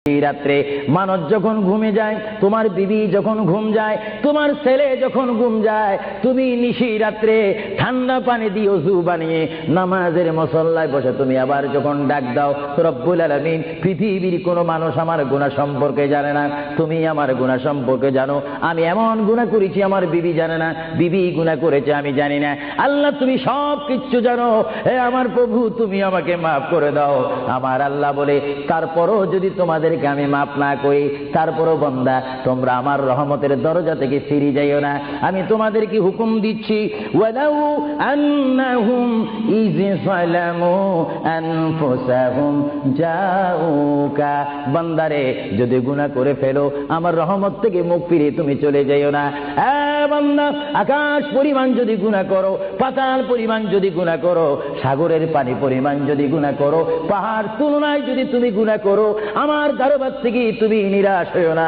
রাত্রে মানুষ যখন ঘুমে যায়, তোমার বিবি যখন ঘুম যায়, তোমার ছেলে যখন ঘুম যায়, তুমি নিশি রাত্রে ঠান্ডা পানি দিয়ে ওযু বানিয়ে নামাজের মুসল্লায় বসে তুমি আবার যখন ডাক দাও, রব্বুল আলামিন, পৃথিবীর কোনো মানুষ আমার গুনাহ সম্পর্কে জানে না, তুমি আমার গুনাহ সম্পর্কে জানো। আমি এমন গুনাহ করেছি আমার বিবি জানে না, বিবি গুনাহ করেছে আমি জানি না। আল্লাহ তুমি সব কিছু জানো, হে আমার প্রভু তুমি আমাকে মাফ করে দাও। আমার আল্লাহ বলে, তারপরও যদি তোমাদেরকে আমি মাফ না করি, তারপরও বান্দা তোমরা আমার রহমতের দরজা থেকে ফিরে যাইও না। আমি তোমাদেরকে হুকুম দিচ্ছি, ওয়ালাউ আন্নাহুম ইয যালামু আনফুসাহুম জাউকা, বান্দারে যদি গুনাহ করে ফেলো আমার রহমত থেকে মুখ ফিরে তুমি চলে যাইও না। বান্দা, আকাশ পরিমাণ যদি গুনাহ করো, পাতাল পরিমাণ যদি গুনাহ করো, সাগরের পানি পরিমাণ যদি গুনাহ করো, পাহাড় তুলনায় যদি তুমি গুনাহ করো, আমার দরবার থেকে তুমি নিরাশ হইও না।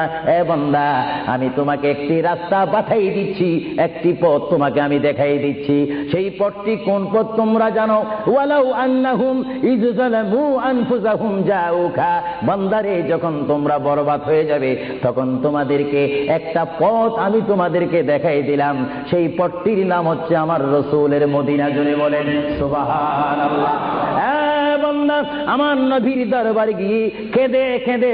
বান্দা, আমি তোমাকে একটি রাস্তা পাঠাই দিচ্ছি, একটি পথ তোমাকে আমি দেখাই দিচ্ছি। সেই পথটি কোন পথ তোমরা জানো? ওয়ালাউ আন্নাহুম ইয যালামু আনফুসাহুম জাউকা, বান্দারে যখন তোমরা বরবাদ হয়ে যাবে তখন তোমাদেরকে একটা পথ আমি তোমাদেরকে দেখাই দিলাম, সেই পথটির নাম হচ্ছে আমার রাসূলের মদিনা। জুড়ে বলেন সুবহানাল্লাহ। বান্দা, আমার নবীর দরবার গিয়ে কেঁদে কেঁদে